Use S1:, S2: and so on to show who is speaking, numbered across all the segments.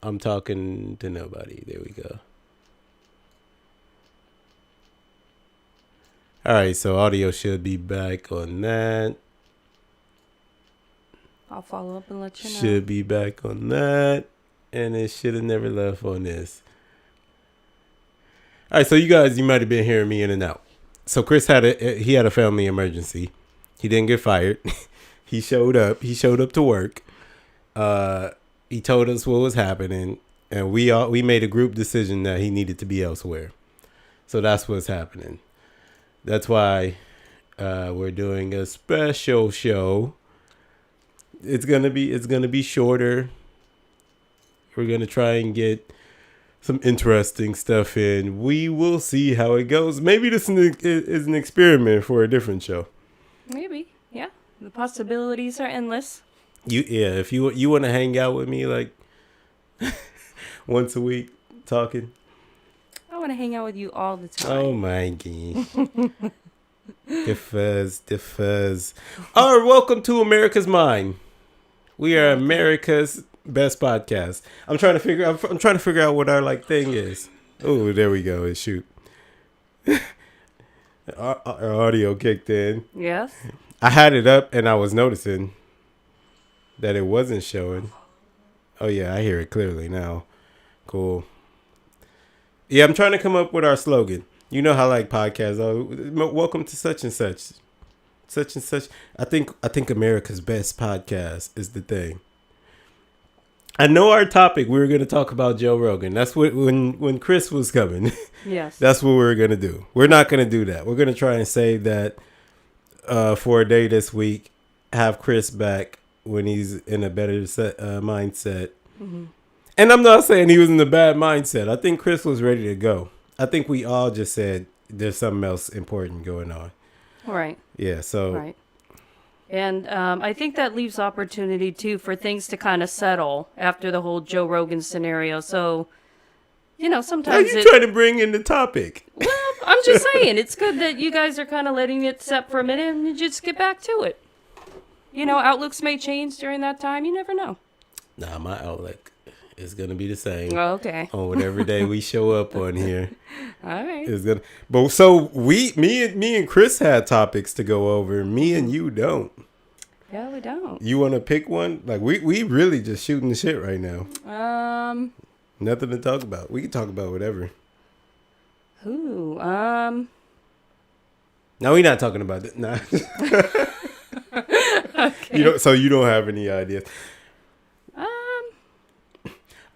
S1: I'm talking to nobody. There we go. All right, so audio should be back on that.
S2: I'll follow up and let you know.
S1: Should be back on that. And it should have never left on this. All right, so you guys, you might have been hearing me in and out. So Chris had a family emergency. He didn't get fired. He showed up. He showed up to work. He told us what was happening, and we made a group decision that he needed to be elsewhere. So that's what's happening. That's why we're doing a special show. It's gonna be shorter. We're gonna try and get some interesting stuff in. We will see how it goes. Maybe this is an experiment for a different show.
S2: Maybe, yeah. The possibilities are endless.
S1: If you want to hang out with me like once a week talking.
S2: I want to hang out with you all the time.
S1: Oh my god. The fuzz. All right, welcome to America's Mind. We are America's best podcast. I'm trying to figure out what our thing is. Oh, there we go. Shoot. Our audio kicked in.
S2: Yes.
S1: I had it up and I was noticing that it wasn't showing. Oh yeah, I hear it clearly now. Cool. Yeah, I'm trying to come up with our slogan. You know how podcasts are. Welcome to such and such. Such and such. I think America's best podcast is the thing. I know our topic. We were going to talk about Joe Rogan. That's what when Chris was coming.
S2: Yes.
S1: That's what we were going to do. We're not going to do that. We're going to try and save that for a day this week. Have Chris back when he's in a better mindset. Mm-hmm. And I'm not saying he was in a bad mindset. I think Chris was ready to go. I think we all just said there's something else important going on.
S2: Right.
S1: Yeah. So.
S2: Right. And I think that leaves opportunity, too, for things to kind of settle after the whole Joe Rogan scenario. So, sometimes...
S1: Are you trying to bring in the topic?
S2: Well, I'm just saying, it's good that you guys are kind of letting it set for a minute and you just get back to it. Outlooks may change during that time. You never know.
S1: Nah, my outlook is going to be the same.
S2: Oh, okay.
S1: On whatever day we show up on here.
S2: All right.
S1: It's gonna, but so me and Chris had topics to go over. Me and you don't.
S2: Yeah, we don't.
S1: You want to pick one? We really just shooting the shit right now. Nothing to talk about. We can talk about whatever.
S2: Who?
S1: No, we're not talking about that. Nah. Okay. So you don't have any ideas.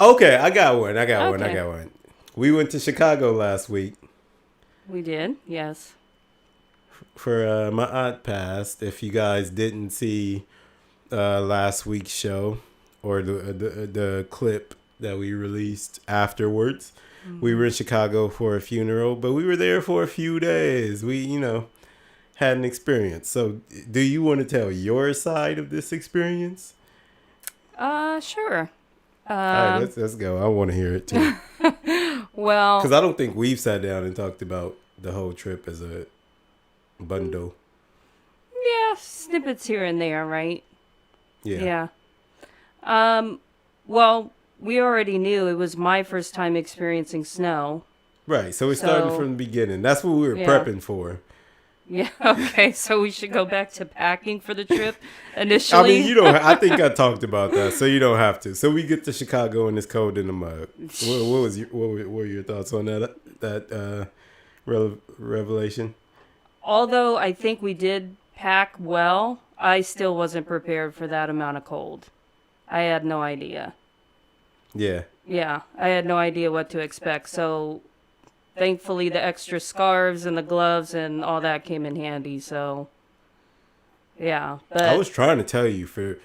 S1: Okay, I got one. We went to Chicago last week.
S2: We did, yes.
S1: For my aunt passed. If you guys didn't see last week's show or the clip that we released afterwards, we were in Chicago for a funeral, but we were there for a few days. We, had an experience. So, do you want to tell your side of this experience?
S2: Sure.
S1: All right, let's go. I want to hear it too.
S2: Well,
S1: because I don't think we've sat down and talked about the whole trip as a bundle.
S2: Yeah, snippets here and there, right?
S1: Yeah.
S2: Well, we already knew it was my first time experiencing snow.
S1: Right. So we started from the beginning. That's what we were prepping for.
S2: Yeah. Okay. So we should go back to packing for the trip initially.
S1: I mean, you don't. I think I talked about that, so you don't have to. So we get to Chicago and it's cold in the mug. What were your thoughts on that revelation?
S2: Although I think we did pack well, I still wasn't prepared for that amount of cold. I had no idea.
S1: Yeah.
S2: Yeah, I had no idea what to expect. So thankfully the extra scarves and the gloves and all that came in handy. So yeah, but
S1: I was trying to tell you for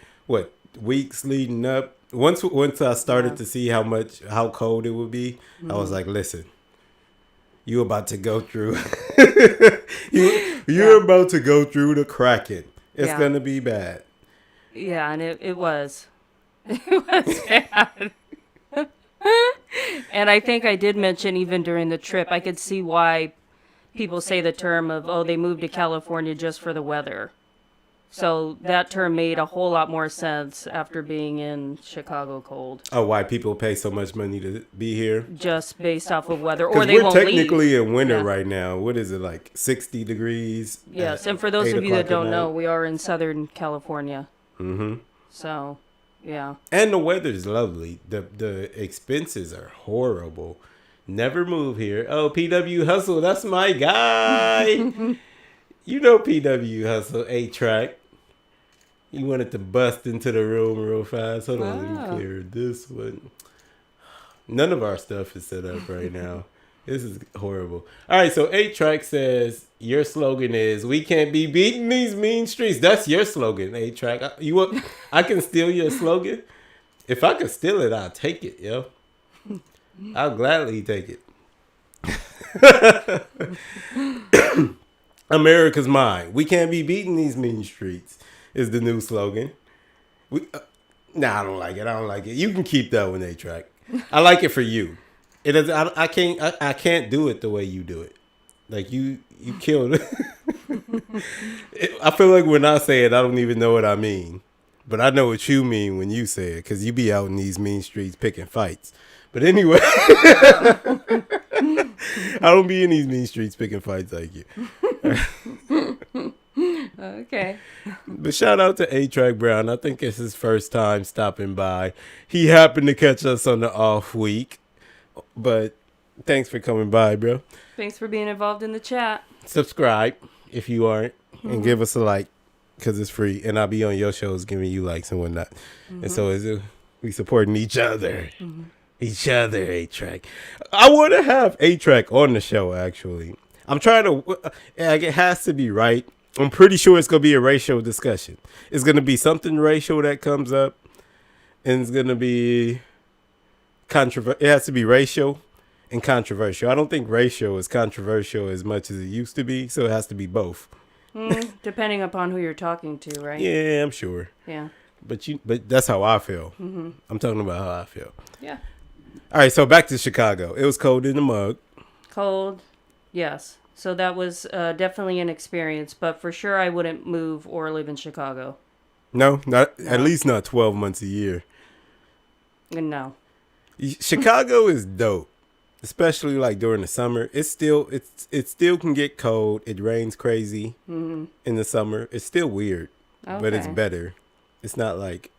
S1: weeks leading up. Once I started to see how cold it would be, I was like, listen, you about to go through you're about to go through the Kraken. It's gonna be bad.
S2: Yeah, and it was. It was bad. And I think I did mention even during the trip, I could see why people say the term of, they moved to California just for the weather. So that term made a whole lot more sense after being in Chicago cold.
S1: Oh, why people pay so much money to be here?
S2: Just based off of weather, or
S1: Because
S2: they
S1: we're
S2: won't
S1: technically
S2: leave.
S1: in winter
S2: Yeah.
S1: right now. What is it, like 60 degrees?
S2: Yes,
S1: at
S2: and for those
S1: 8
S2: of you that
S1: o'clock at
S2: don't know,
S1: night?
S2: we are in Southern California.
S1: Mm-hmm.
S2: So, yeah.
S1: And the weather's lovely. The expenses are horrible. Never move here. Oh, PW Hustle, that's my guy. You know PW Hustle, A-Track. He wanted to bust into the room real fast. Hold on, let me clear this one. None of our stuff is set up right now. This is horrible. All right, so 8-Track says, your slogan is, we can't be beating these mean streets. That's your slogan, 8-Track. I can steal your slogan? If I could steal it, I'll take it, yo. I'll gladly take it. America's mine. We can't be beating these mean streets is the new slogan. Nah, I don't like it. I don't like it. You can keep that one, 8-Track. I like it for you. It is. I can't do it the way you do it. Like you killed it. I feel like when I say it, I don't even know what I mean, but I know what you mean when you say it, because you be out in these mean streets picking fights. But anyway, I don't be in these mean streets picking fights like you.
S2: Okay.
S1: But shout out to 8-Track Brown. I think it's his first time stopping by. He happened to catch us on the off week. But thanks for coming by, bro.
S2: Thanks for being involved in the chat.
S1: Subscribe if you aren't. And give us a like, because it's free. And I'll be on your shows giving you likes and whatnot. And so we supporting each other. Each other, 8-Track. I want to have 8-Track on the show, actually. I'm trying to... it has to be right. I'm pretty sure it's going to be a racial discussion. It's going to be something racial that comes up. And it's going to be... It has to be racial and controversial. I don't think racial is controversial as much as it used to be. So it has to be both.
S2: Depending upon who you're talking to, right?
S1: Yeah, I'm sure.
S2: Yeah.
S1: But that's how I feel. I'm talking about how I feel.
S2: Yeah.
S1: All right, so back to Chicago. It was cold in the mug.
S2: Cold. Yes. So that was definitely an experience, but for sure I wouldn't move or live in Chicago.
S1: No, at least not 12 months a year.
S2: No.
S1: Chicago is dope, especially like during the summer. It still can get cold. It rains crazy in the summer. It's still weird, but it's better. It's not like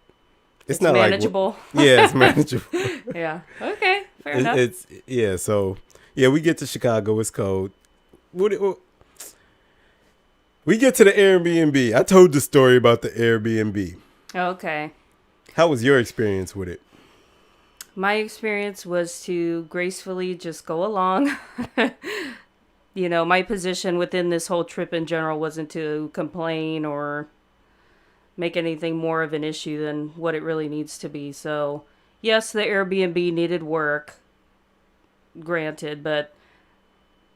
S1: it's not
S2: manageable.
S1: Yeah, it's manageable.
S2: Yeah. Okay. Fair enough.
S1: So we get to Chicago. It's cold. We get to the Airbnb. I told the story about the Airbnb.
S2: Okay.
S1: How was your experience with it?
S2: My experience was to gracefully just go along. My position within this whole trip in general wasn't to complain or make anything more of an issue than what it really needs to be. So, yes, the Airbnb needed work, granted, but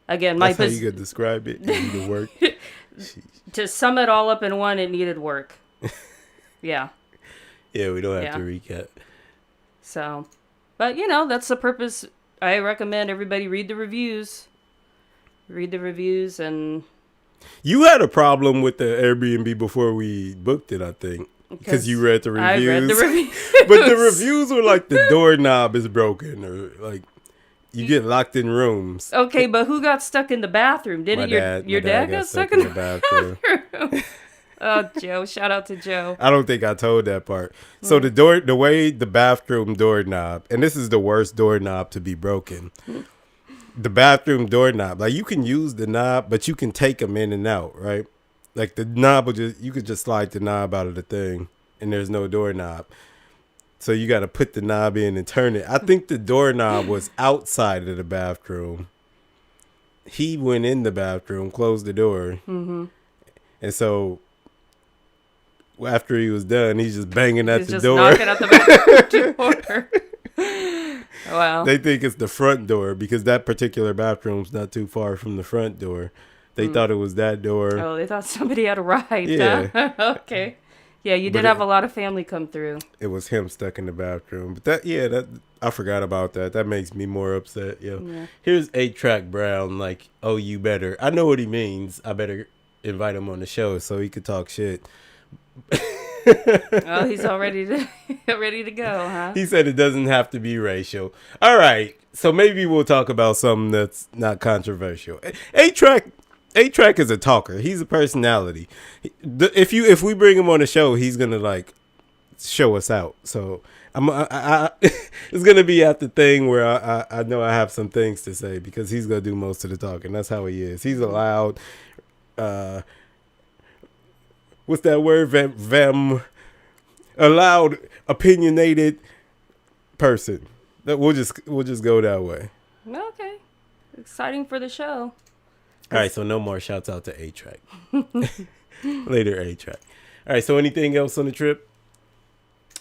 S2: again,
S1: That's how you could describe it. It needed work.
S2: To sum it all up in one, it needed work. Yeah.
S1: Yeah, we don't have to recap.
S2: So, but that's the purpose. I recommend everybody read the reviews. Read the reviews and...
S1: You had a problem with the Airbnb before we booked it, I think. Because you read the reviews.
S2: I read the reviews.
S1: But the reviews were like the doorknob is broken or like you get locked in rooms.
S2: Okay, but who got stuck in the bathroom? Didn't your dad got stuck in the bathroom? Oh, Joe. Shout out to Joe.
S1: I don't think I told that part. So the way the bathroom doorknob, and this is the worst doorknob to be broken. The bathroom doorknob, like you can use the knob, but you can take them in and out, right? Like the knob you could just slide the knob out of the thing and there's no doorknob. So you got to put the knob in and turn it. I think the doorknob was outside of the bathroom. He went in the bathroom, closed the door. And so after he was done, he's just banging at the door. He's just knocking at the bathroom door. Wow. They think it's the front door because that particular bathroom's not too far from the front door. They thought it was that door.
S2: Oh, they thought somebody had arrived. Yeah. Huh? Okay. Yeah, you did have a lot of family come through.
S1: It was him stuck in the bathroom. But that I forgot about that. That makes me more upset. Yeah. Here's 8-Track Brown like, oh, you better. I know what he means. I better invite him on the show so he could talk shit.
S2: Oh, he's all ready to ready to go, huh?
S1: He said it doesn't have to be racial. All right, so maybe we'll talk about something that's not controversial. A-Track is a talker. He's a personality. If we bring him on the show, he's gonna like show us out. So it's gonna be at the thing where I know I have some things to say because he's gonna do most of the talking. That's how he is. He's a loud. What's that word? A loud, opinionated person. We'll just go that way.
S2: Okay. Exciting for the show.
S1: All right, so no more shouts out to A-Track. Later, A-Track. All right, so anything else on the trip?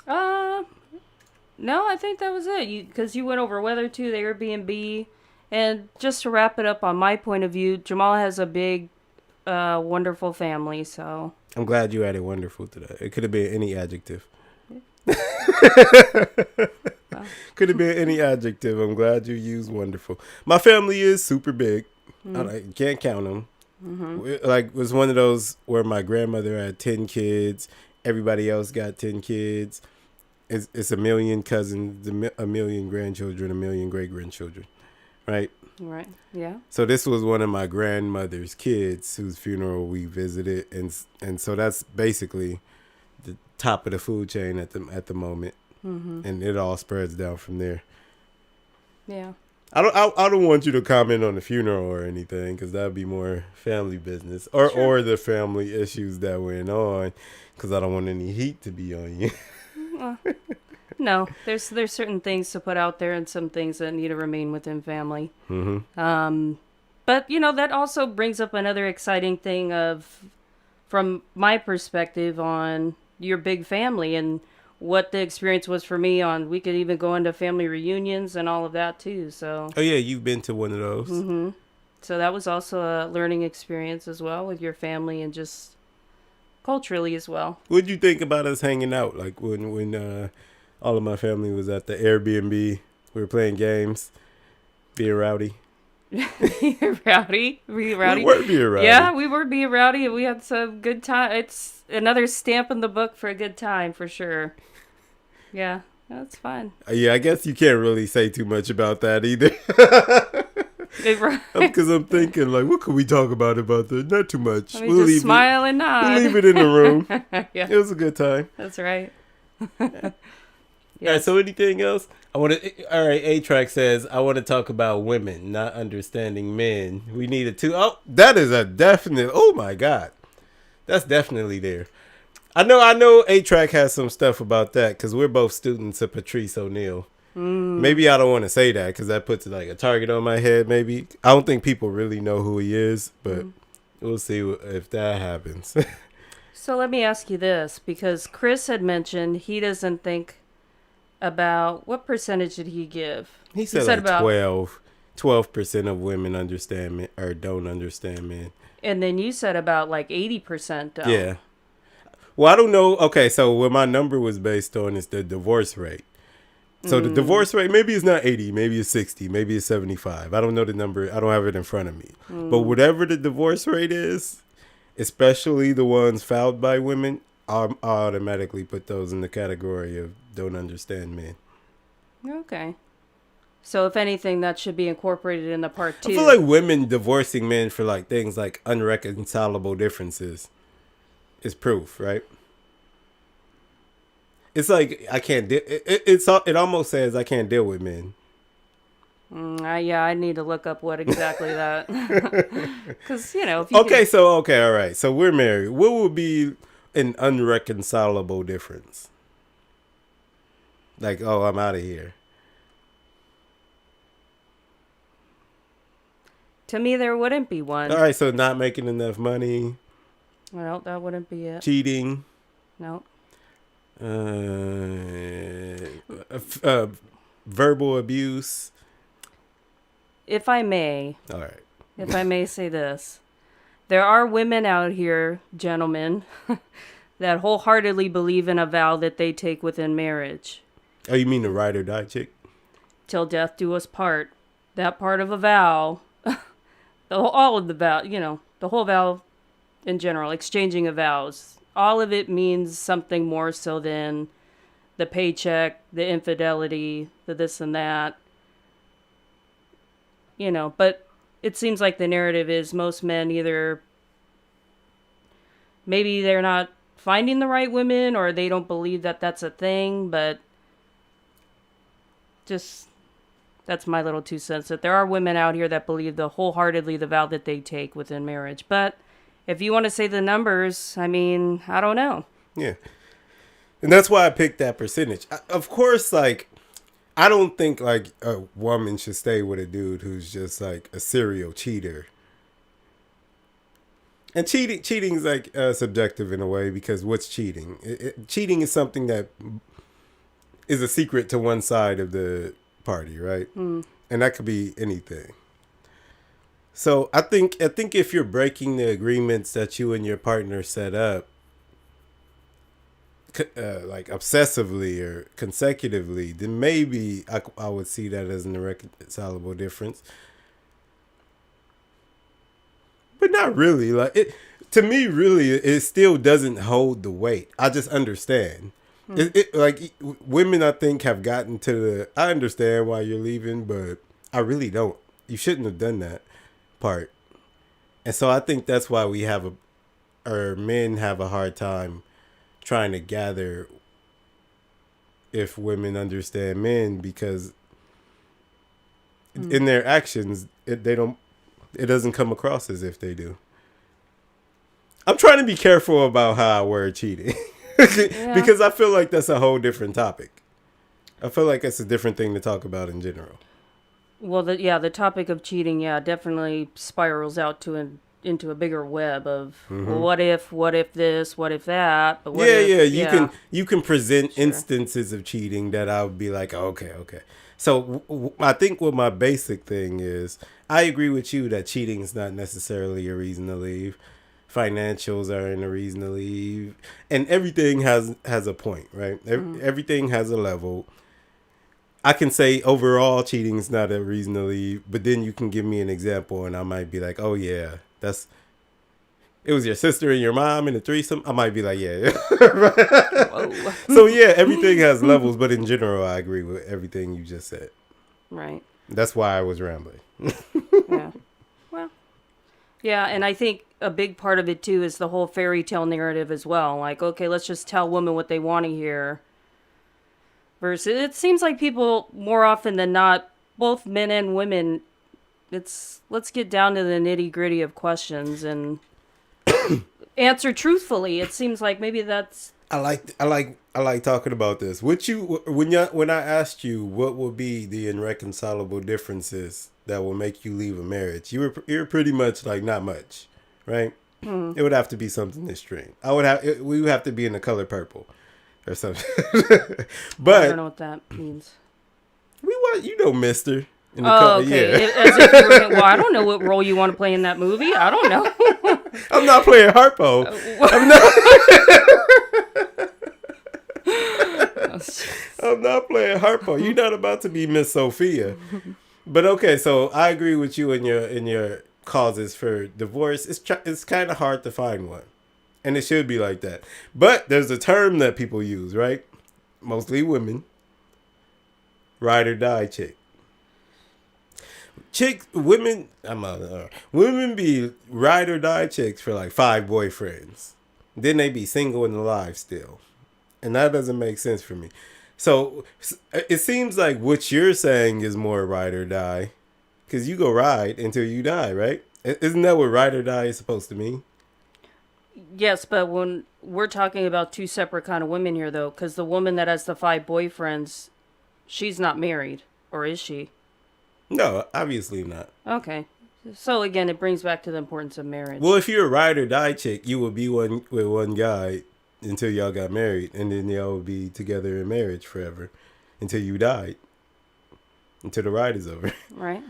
S2: No, I think that was it. Because you went over weather too, the Airbnb, and just to wrap it up on my point of view, Jamaal has a big, wonderful family. So
S1: I'm glad you added wonderful to that. It could have been any adjective.
S2: Wow.
S1: Could have been any adjective. I'm glad you used wonderful. My family is super big. I can't count them. Like, it was one of those where my grandmother had 10 kids. Everybody else got 10 kids. It's a million cousins, a million grandchildren, a million great-grandchildren. Right?
S2: Right. Yeah.
S1: So this was one of my grandmother's kids whose funeral we visited. And so that's basically the top of the food chain at the moment. And it all spreads down from there.
S2: Yeah.
S1: I don't want you to comment on the funeral or anything because that'd be more family business or the family issues that went on because I don't want any heat to be on you.
S2: No, there's certain things to put out there and some things that need to remain within family. But that also brings up another exciting thing from my perspective on your big family and what the experience was for me we could even go into family reunions and all of that too. So.
S1: Oh yeah, you've been to one of those.
S2: So that was also a learning experience as well with your family and just culturally as well.
S1: What'd you think about us hanging out? Like when all of my family was at the Airbnb, we were playing games, being rowdy.
S2: Rowdy? We rowdy?
S1: We were being rowdy.
S2: Yeah, we were being rowdy and we had some good time. It's another stamp in the book for a good time for sure. Yeah, that's fun.
S1: Yeah, I guess you can't really say too much about that either. Because I'm thinking, like, what could we talk about that? Not too much.
S2: We'll just smile and nod.
S1: We'll leave it in the room.
S2: Yeah.
S1: It was a good time.
S2: That's right.
S1: All right, so anything else? All right, A-Track says, I want to talk about women not understanding men. We needed to. Oh, that is a definite. Oh, my God. That's definitely there. I know A-Track has some stuff about that because we're both students of Patrice O'Neal. Maybe I don't want to say that because that puts like a target on my head. Maybe I don't think people really know who he is, but we'll see if that happens.
S2: So let me ask you this, because Chris had mentioned he doesn't think about what percentage did he give?
S1: He said like about 12% of women understand men or don't understand men.
S2: And then you said about like 80% don't.
S1: Yeah. Well, I don't know. Okay, so what my number was based on is the divorce rate. So the divorce rate, maybe it's not 80, maybe it's 60, maybe it's 75. I don't know the number. I don't have it in front of me. But whatever the divorce rate is, especially the ones filed by women, I automatically put those in the category of don't understand men.
S2: Okay. So if anything, that should be incorporated in the part 2.
S1: I feel like women divorcing men for like things like unreconcilable differences is proof, right? It's like I can't. It almost says I can't deal with men.
S2: Yeah, I need to look up what exactly that. Because if you
S1: all right. So we're married. What would be an unreconcilable difference? Like, oh, I'm out of here.
S2: To me, there wouldn't be one.
S1: All right, so not making enough money.
S2: Well, that wouldn't be it.
S1: Cheating.
S2: No.
S1: Verbal abuse.
S2: If I may.
S1: All right.
S2: If I may say this. There are women out here, gentlemen, that wholeheartedly believe in a vow that they take within marriage.
S1: Oh, you mean the ride or die chick?
S2: Till death do us part. That part of a vow, all of the vow, the whole vow in general, exchanging of vows all of it means something more so than the paycheck, the infidelity, the this and that. But it seems like the narrative is most men either maybe they're not finding the right women or they don't believe that that's a thing, but just that's my little 2 cents, that there are women out here that believe wholeheartedly the vow that they take within marriage. But if you want to say the numbers, I mean, I don't know.
S1: Yeah. And that's why I picked that percentage. Of course, like, I don't think, like, a woman should stay with a dude who's just, like, a serial cheater. And cheating is, like, subjective in a way, because what's cheating? Cheating is something that is a secret to one side of the party, right? And that could be anything. So I think if you're breaking the agreements that you and your partner set up, like obsessively or consecutively, then maybe I would see that as an irreconcilable difference. But not really. Like, it to me, really, it still doesn't hold the weight. I just understand. Like, women, I think, have gotten to the, I understand why you're leaving, but I really don't. You shouldn't have done that part. And so I think that's why or men have a hard time trying to gather if women understand men, because in their actions, it doesn't come across as if they do. I'm trying to be careful about how I word cheating. Because I feel like that's a whole different topic. I feel like it's a different thing to talk about in general.
S2: Well, the topic of cheating, definitely spirals out into a bigger web of, well, what if this, what if that? But
S1: you can present instances of cheating that I would be like, okay. So I think what my basic thing is, I agree with you that cheating is not necessarily a reason to leave. Financials aren't a reason to leave, and everything has a point, right? Everything has a level. I can say overall cheating is not a reason to leave, but then you can give me an example and I might be like, oh yeah, it was your sister and your mom in a threesome. I might be like, yeah. So yeah, everything has levels, but in general, I agree with everything you just said.
S2: Right.
S1: That's why I was rambling.
S2: Yeah. Well, yeah, and I think a big part of it too is the whole fairy tale narrative as well. Like, okay, let's just tell women what they want to hear. Versus, it seems like people more often than not, both men and women, let's get down to the nitty gritty of questions and answer truthfully. It seems like maybe that's.
S1: I like talking about this. When I asked you what would be the irreconcilable differences that will make you leave a marriage, you're pretty much like not much, right? It would have to be something extreme. We would have to be in the color purple or something. But
S2: I don't know what that means.
S1: We want, Mister. In the
S2: okay.
S1: Yeah.
S2: As if you were, well, I don't know what role you want to play in that movie. I don't know.
S1: I'm not playing Harpo. I'm not playing Harpo. You're not about to be Miss Sophia. But okay, so I agree with you in your causes for divorce. It's kind of hard to find one, and it should be like that. But there's a term that people use, right? Mostly women. Ride or die chick. Women be ride or die chicks for like 5 boyfriends. Then they be single and alive still. And that doesn't make sense for me. So it seems like what you're saying is more ride or die. Because you go ride until you die, right? Isn't that what ride or die is supposed to mean?
S2: Yes, but when we're talking about 2 separate kind of women here, though, because the woman that has the 5 boyfriends, she's not married, or is she?
S1: No, obviously not.
S2: Okay. So again, it brings back to the importance of marriage.
S1: Well, if you're a ride or die chick, you would be with one guy until y'all got married, and then y'all would be together in marriage forever until you died, until the ride is over.
S2: Right.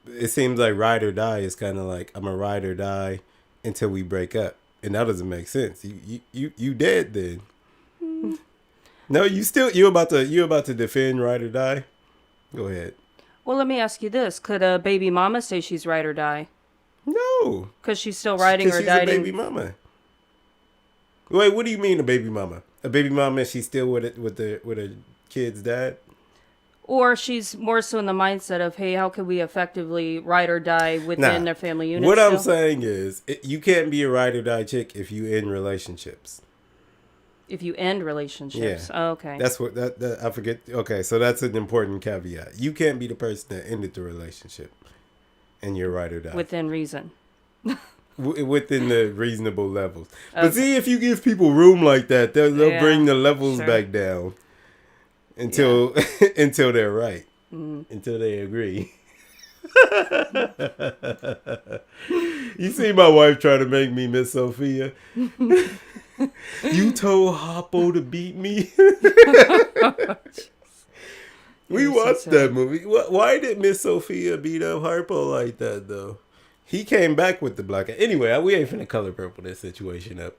S1: It seems like ride or die is kind of like I'm a ride or die until we break up, and that doesn't make sense. You dead then. No, you about to defend ride or die? Go ahead.
S2: Well, let me ask you this: could a baby mama say she's ride or die?
S1: No,
S2: because she's still riding or
S1: she's
S2: dying.
S1: a baby mama. Wait, what do you mean a baby mama? A baby mama? She's still with it with her kid's dad?
S2: Or she's more so in the mindset of, hey, how can we effectively ride or die within
S1: Nah.
S2: their family unit?
S1: What
S2: still?
S1: I'm saying is, you can't be a ride or die chick if you in relationships.
S2: If you end relationships.
S1: Yeah.
S2: Oh, okay.
S1: That's what that I forget. Okay, so that's an important caveat. You can't be the person that ended the relationship, and you're ride or die
S2: within reason.
S1: within the reasonable levels. But see, if you give people room like that, they'll bring the levels back down until until they're right, until they agree. You see my wife trying to make me Miss Sophia. You told Hoppo to beat me. We watched that movie. Why did Miss Sophia beat up Harpo like that, though? He came back with the black eye. Anyway, we ain't finna color purple this situation up.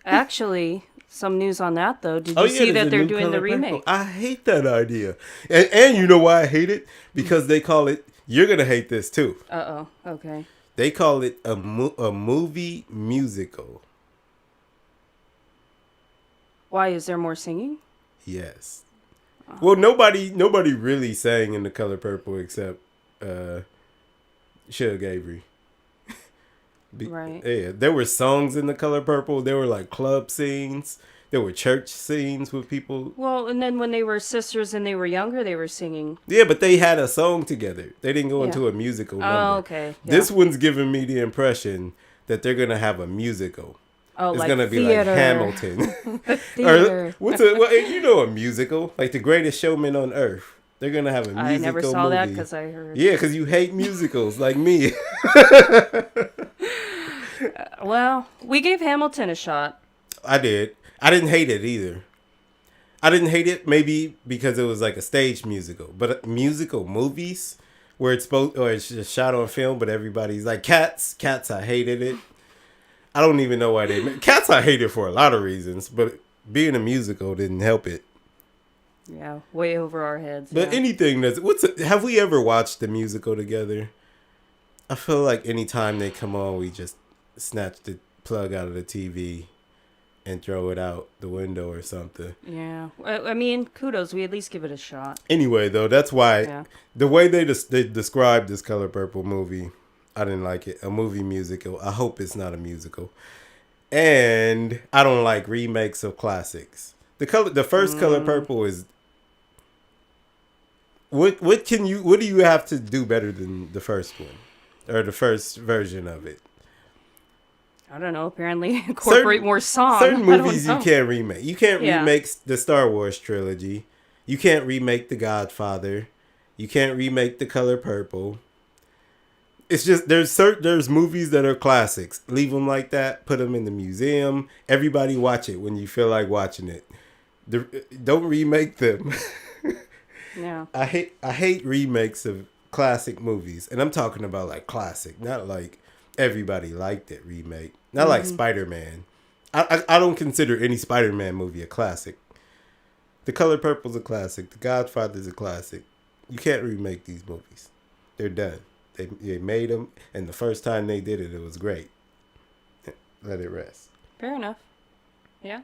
S2: Actually, some news on that, though. Did you see that they're doing the remake?
S1: Purple. I hate that idea. And you know why I hate it? Because they call it, you're going to hate this too.
S2: Uh-oh. Okay.
S1: They call it a movie musical. Why?
S2: Is there more singing?
S1: Yes. Well, nobody really sang in The Color Purple except Suge Avery.
S2: Right.
S1: Yeah, there were songs in The Color Purple. There were like club scenes. There were church scenes with people.
S2: Well, and then when they were sisters and they were younger, they were singing.
S1: Yeah, but they had a song together. They didn't go into a musical number.
S2: Oh, okay. Yeah.
S1: This one's giving me the impression that they're going to have a musical.
S2: Oh,
S1: it's
S2: like
S1: gonna be
S2: theater.
S1: like Hamilton.
S2: Theater.
S1: You know, a musical, like The Greatest Showman on Earth. They're gonna have a musical movie.
S2: I never saw that because I heard.
S1: Yeah, because you hate musicals like me.
S2: Well, we gave Hamilton a shot.
S1: I did. I didn't hate it either. I didn't hate it maybe because it was like a stage musical, but musical movies where it's just shot on film, but everybody's like Cats. I hated it. I don't even know why they made Cats. I hate it for a lot of reasons, but being a musical didn't help it.
S2: Yeah, way over our heads.
S1: But anything have we ever watched the musical together? I feel like anytime they come on, we just snatch the plug out of the TV and throw it out the window or something.
S2: Yeah, I mean, kudos. We at least give it a shot.
S1: Anyway, though, that's why the way they described this Color Purple movie, I didn't like it. A movie musical. I hope it's not a musical. And I don't like remakes of classics. The first Color Purple is. What do you have to do better than the first one, or the first version of it?
S2: I don't know. Apparently, incorporate more songs.
S1: Certain movies you can't remake. You can't remake the Star Wars trilogy. You can't remake The Godfather. You can't remake The Color Purple. It's just there's movies that are classics. Leave them like that. Put them in the museum. Everybody watch it when you feel like watching it. Don't remake them.
S2: Yeah.
S1: I hate remakes of classic movies, and I'm talking about like classic, not like everybody liked it remake. Not like Spider-Man. I don't consider any Spider-Man movie a classic. The Color Purple's a classic. The Godfather's a classic. You can't remake these movies. They're done. They made them, and the first time they did it, it was great. Let it rest.
S2: Fair enough. Yeah.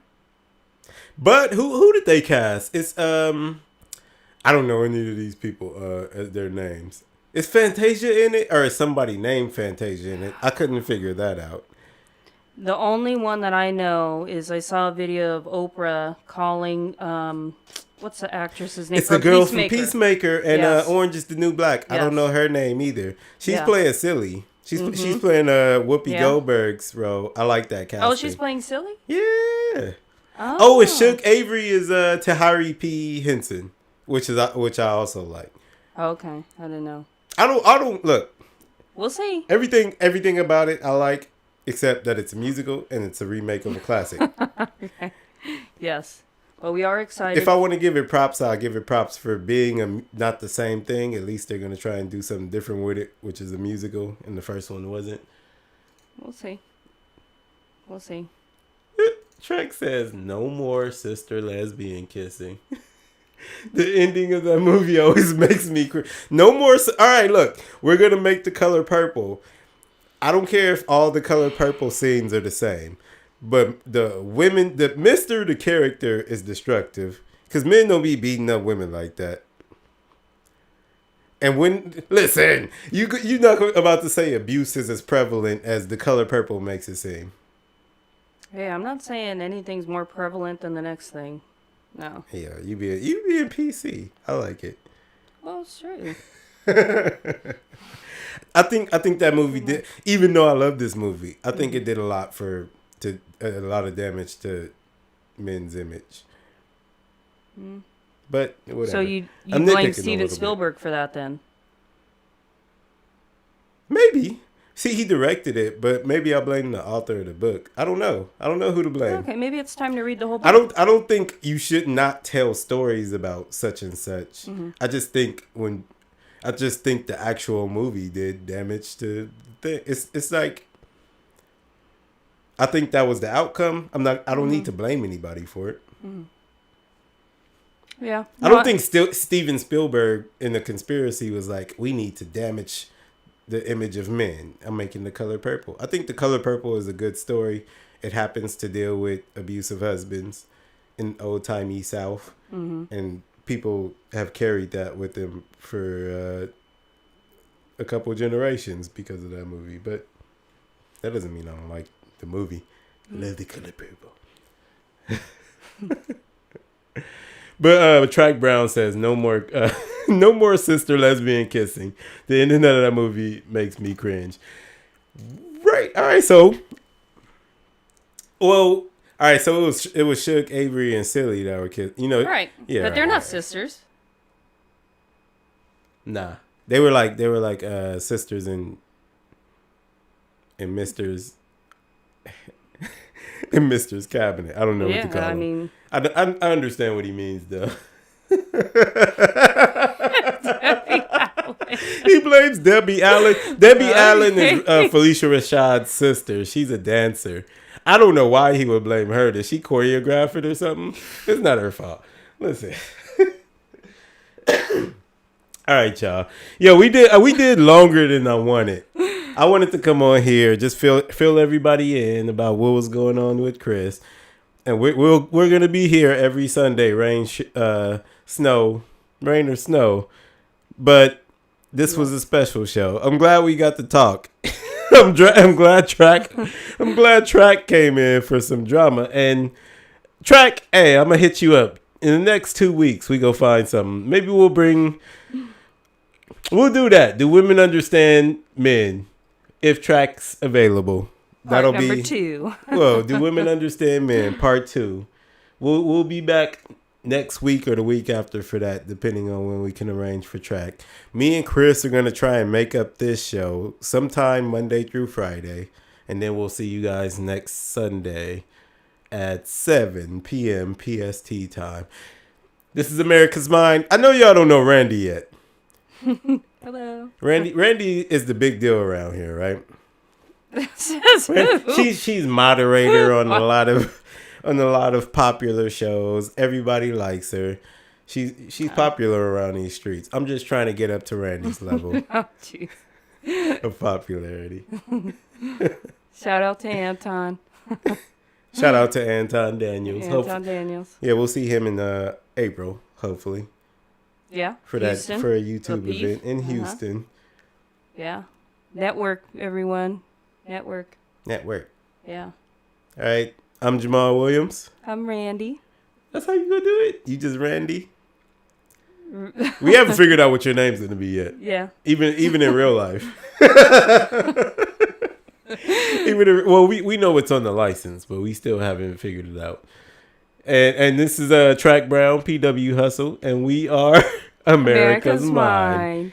S1: But who did they cast? It's I don't know any of these people as their names. Is Fantasia in it, or is somebody named Fantasia in it? I couldn't figure that out.
S2: The only one that I know is I saw a video of Oprah calling what's the actress's name?
S1: It's the girl from Peacemaker and Orange is the New Black. I don't know her name either. She's playing silly. She's playing Whoopi Goldberg's role. I like that casting.
S2: Oh, she's playing silly?
S1: Yeah. Oh, and Suge Avery is Tahari P. Henson, which I also like.
S2: Okay, I didn't know.
S1: I don't look.
S2: We'll see.
S1: Everything about it I like, except that it's a musical and it's a remake of a classic.
S2: Okay. Yes. But we are excited.
S1: If I want to give it props, I'll give it props for being not the same thing. At least they're going to try and do something different with it, which is a musical, and the first one wasn't.
S2: We'll see. We'll see.
S1: Trek says, no more sister lesbian kissing. The ending of that movie always makes me no more. All right, look, we're going to make The Color Purple. I don't care if all The Color Purple scenes are the same. But the women, the character is destructive because men don't be beating up women like that. And listen, you're not about to say abuse is as prevalent as The Color Purple makes it seem.
S2: Hey, I'm not saying anything's more prevalent than the next thing. No.
S1: Yeah, you being PC. I like it.
S2: Well, it's true.
S1: I think that movie did. Even though I love this movie, I think it did a lot a lot of damage to men's image. But whatever.
S2: So you blame Steven Spielberg for that then?
S1: Maybe. See, he directed it, but maybe I blame the author of the book. I don't know. I don't know who to blame.
S2: Okay, maybe it's time to read the whole book.
S1: I don't think you should not tell stories about such and such. I just think the actual movie did damage to the it's like I think that was the outcome. I don't need to blame anybody for it.
S2: Yeah.
S1: I don't think Steven Spielberg in The Conspiracy was like, we need to damage the image of men. I'm making The Color Purple. I think The Color Purple is a good story. It happens to deal with abusive husbands in old-timey South. And people have carried that with them for a couple generations because of that movie. But that doesn't mean I don't like the movie. I love The Color Purple. But Track Brown says no more sister lesbian kissing. The ending of that movie makes me cringe. Right. All right. So it was Shook, Avery, and Silly that were kissing. You know.
S2: Right.
S1: Yeah.
S2: But they're not sisters.
S1: Nah. They were like sisters in Mister's in Mister's cabinet. I don't know what to call them. I mean, I understand what he means though. He blames Debbie Allen. Debbie Allen is Felicia Rashad's sister. She's a dancer. I don't know why he would blame her. Did she choreograph it or something? It's not her fault. Listen. All right, y'all. Yeah, we did longer than I wanted. I wanted to come on here, just fill everybody in about what was going on with Chris, and we're gonna be here every Sunday, rain or snow. But this was a special show. I'm glad we got to talk. I'm glad Track came in for some drama. And Track, hey, I'm gonna hit you up in the next 2 weeks. We go find something. Maybe we'll do that. Do women understand men? If Track's available, that'll be
S2: number 2.
S1: Well, do women understand men? Part 2. We'll be back next week or the week after for that, depending on when we can arrange for Track. Me and Chris are gonna try and make up this show sometime Monday through Friday, and then we'll see you guys next Sunday at 7 p.m. PST time. This is America's Mind. I know y'all don't know Randi yet.
S2: Hello.
S1: Randi is the big deal around here, right? She's moderator on a lot of popular shows. Everybody likes her. She's popular around these streets. I'm just trying to get up to Randi's level of popularity.
S2: Shout out to Anton.
S1: Shout out to Anton Daniels.
S2: Daniels.
S1: Yeah, we'll see him in April, hopefully.
S2: Yeah.
S1: For a YouTube event in Houston.
S2: Yeah. Network, everyone. Network. Yeah.
S1: All right. I'm Jamaal Williams.
S2: I'm Randi.
S1: That's how you gonna do it? You just Randi? We haven't figured out what your name's gonna be yet.
S2: Yeah.
S1: Even in real life. We know what's on the license, but we still haven't figured it out. And this is Track Brown, PW Hustle, and we are America's Mind.